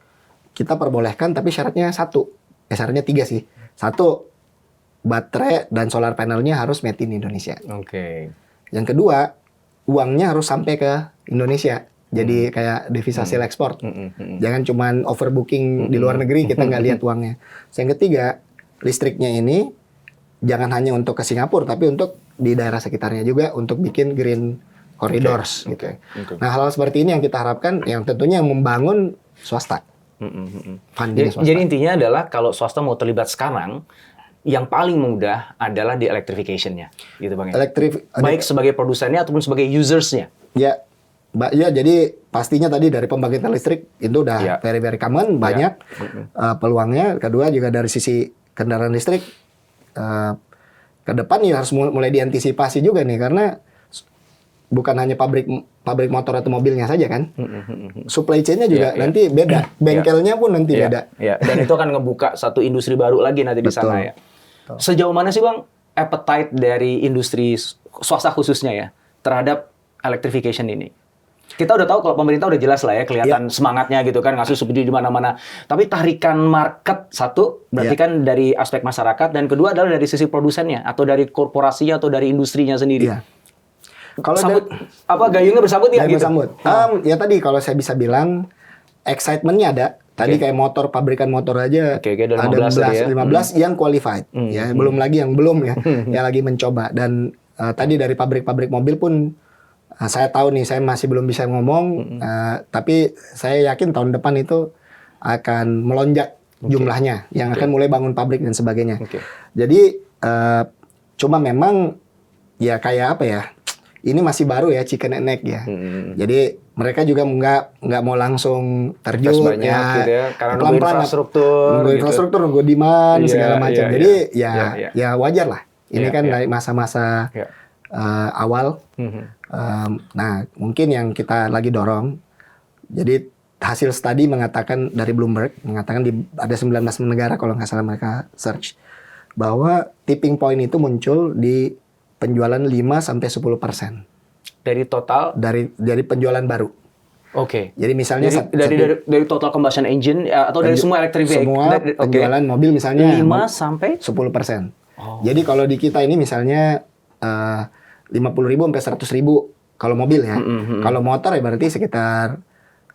kita perbolehkan, tapi syaratnya 3 sih. 1, baterai dan solar panelnya harus made in Indonesia. Yang kedua, uangnya harus sampai ke Indonesia. Jadi kayak devisa hasil ekspor. Jangan cuman overbooking di luar negeri, kita nggak lihat uangnya. Yang ketiga, listriknya ini jangan hanya untuk ke Singapura, tapi untuk di daerah sekitarnya juga untuk bikin green corridors gitu. Nah, hal seperti ini yang kita harapkan, yang tentunya yang membangun swasta. Funding swasta.
Jadi intinya adalah kalau swasta mau terlibat sekarang, yang paling mudah adalah di electrification-nya, gitu Bang. Baik sebagai produsennya ataupun sebagai users-nya.
Ya, jadi pastinya tadi dari pembangkitan listrik itu udah very very common, banyak peluangnya. Kedua juga dari sisi kendaraan listrik ke depan ya harus mulai diantisipasi juga nih, karena bukan hanya pabrik motor atau mobilnya saja kan, supply chain-nya juga nanti beda, bengkelnya pun nanti beda.
Dan itu akan ngebuka satu industri baru lagi nanti di sana ya. Sejauh mana sih Bang appetite dari industri swasta khususnya ya terhadap electrification ini? Kita udah tahu kalau pemerintah udah jelas lah ya, kelihatan semangatnya gitu kan, ngasih subsidi di mana-mana. Tapi tarikan market satu berarti kan dari aspek masyarakat, dan kedua adalah dari sisi produsennya atau dari korporasinya atau dari industrinya sendiri. Kalau gayungnya bersambut ya gitu.
Bersambut. Ya tadi kalau saya bisa bilang excitement-nya ada. Tadi kayak motor, pabrikan motor aja ada 15 yang qualified ya, belum lagi yang belum ya, yang lagi mencoba. Dan tadi dari pabrik-pabrik mobil pun saya tahu nih, saya masih belum bisa ngomong, tapi saya yakin tahun depan itu akan melonjak jumlahnya yang akan mulai bangun pabrik dan sebagainya. Jadi cuma memang ya kayak apa ya? Ini masih baru ya, chicken and egg ya. Jadi mereka juga nggak mau langsung terjun
banyak gitu ya, karena nunggu
infrastruktur, nunggu demand segala macam. Jadi ya wajar lah. Ini kan dari masa-masa awal. Nah, mungkin yang kita lagi dorong. Jadi hasil studi mengatakan dari Bloomberg mengatakan ada 19 negara kalau nggak salah mereka search bahwa tipping point itu muncul di penjualan 5-10%
dari total
dari penjualan baru. Jadi misalnya
dari total combustion engine atau dari semua electric vehicle,
semua penjualan mobil misalnya
5-10%.
Jadi kalau di kita ini misalnya 50.000 sampai 100.000 kalau mobil ya. Kalau motor ya berarti sekitar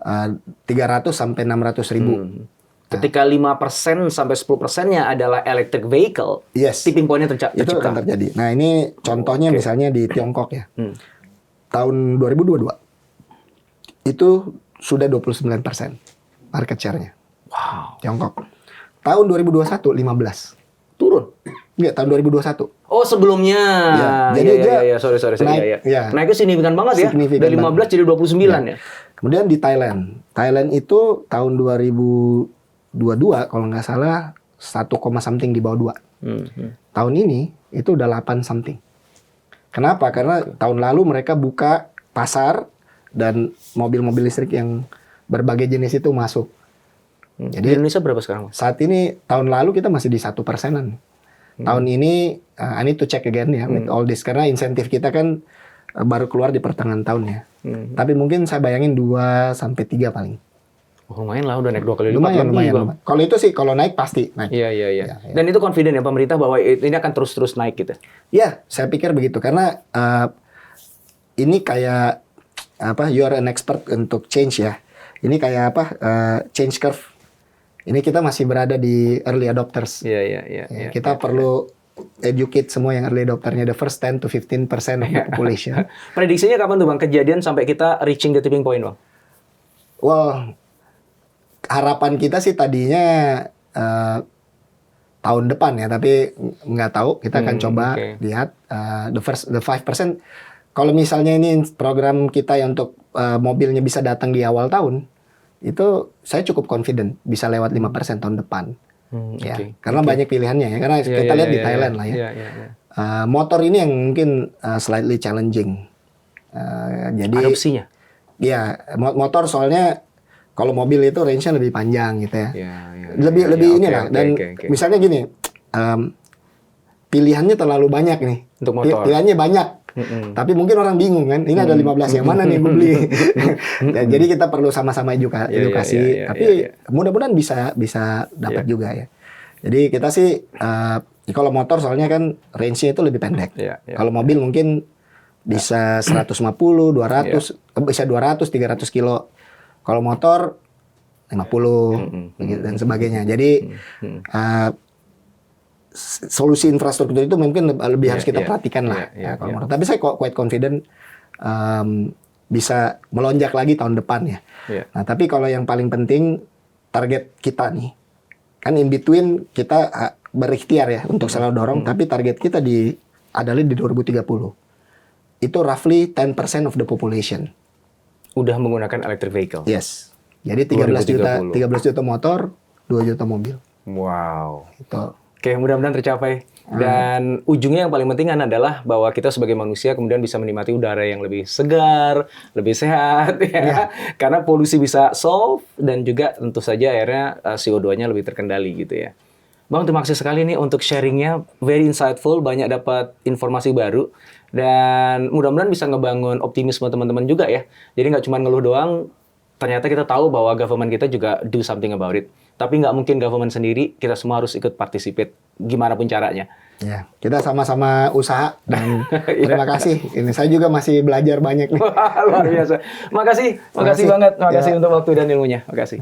300 sampai 600.000.
Ketika 5% sampai 10%-nya adalah electric vehicle, tipping point-nya tercipta.
Itu akan terjadi. Nah, ini contohnya misalnya di Tiongkok ya. Tahun 2022 itu sudah 29% market share-nya.
Wow.
Tiongkok. Tahun 2021 15.
Turun.
Enggak, tahun 2021.
Oh, sebelumnya.
Jadi
sorry.
Naik,
naiknya signifikan banget ya. Dari 15 jadi 29 ya.
Kemudian di Thailand. Thailand itu tahun 2022 kalau nggak salah 1, something di bawah 2. Tahun ini itu udah 8 something. Kenapa? Karena tahun lalu mereka buka pasar dan mobil-mobil listrik yang berbagai jenis itu masuk.
Jadi di Indonesia berapa sekarang?
Saat ini tahun lalu kita masih di 1%-an. Tahun ini I need to check again ya with all this, karena insentif kita kan baru keluar di pertengahan tahun ya. Tapi mungkin saya bayangin 2-3 paling.
Lumayan lah, udah naik 2 kali lipat.
Lumayan. Kalau itu sih, kalau naik pasti naik.
Iya. Dan itu confident ya pemerintah bahwa ini akan terus-terus naik gitu?
Iya, saya pikir begitu. Karena ini kayak you are an expert untuk change ya. Ini kayak change curve. Ini kita masih berada di early adopters.
Iya.
Kita perlu educate semua yang early adopternya, the first 10-15% of the population.
Prediksinya kapan tuh Bang kejadian sampai kita reaching the tipping point Bang?
Well, harapan kita sih tadinya tahun depan ya, tapi nggak tahu. Kita akan coba lihat the 5%. Kalau misalnya ini program kita yang untuk mobilnya bisa datang di awal tahun, itu saya cukup confident bisa lewat 5% tahun depan. Karena banyak pilihannya ya. Karena kita lihat di Thailand lah ya. Motor ini yang mungkin slightly challenging. Jadi
adopsinya.
Ya, motor soalnya kalau mobil itu range-nya lebih panjang gitu ya. Lebih inilah. Dan misalnya gini, pilihannya terlalu banyak nih.
Untuk motor.
Pilihannya banyak. Tapi mungkin orang bingung kan, ini ada 15 yang mana nih gue beli. Jadi kita perlu sama-sama edukasi. Tapi mudah-mudahan bisa dapat juga ya. Jadi kita sih, kalau motor soalnya kan range-nya itu lebih pendek. Kalau mobil mungkin bisa 150, 200, bisa 200, 300 kilo. Kalau motor 50 dan sebagainya. Jadi solusi infrastruktur itu mungkin lebih harus kita perhatikan lah.
Iya.
Tapi saya quite confident bisa melonjak lagi tahun depan ya. Nah, tapi kalau yang paling penting target kita nih, kan in between kita berikhtiar ya untuk selalu dorong, tapi target kita adalah di 2030. Itu roughly 10% of the population.
Udah menggunakan electric vehicle.
Yes. Jadi 13 juta motor, 2 juta mobil.
Wow.
Itu.
Oke, mudah-mudahan tercapai. Dan ujungnya yang paling penting adalah bahwa kita sebagai manusia kemudian bisa menikmati udara yang lebih segar, lebih sehat, ya. Karena polusi bisa solve dan juga tentu saja akhirnya CO2-nya lebih terkendali gitu ya. Bang, terima kasih sekali nih untuk sharingnya, very insightful, banyak dapat informasi baru. Dan mudah-mudahan bisa ngebangun optimisme teman-teman juga ya. Jadi nggak cuma ngeluh doang, ternyata kita tahu bahwa government kita juga do something about it. Tapi nggak mungkin government sendiri, kita semua harus ikut participate, gimana pun caranya.
Ya, kita sama-sama usaha dan terima kasih. Ini saya juga masih belajar banyak nih.
Luar biasa. Makasih banget. Makasih untuk waktu dan ilmunya. Makasih.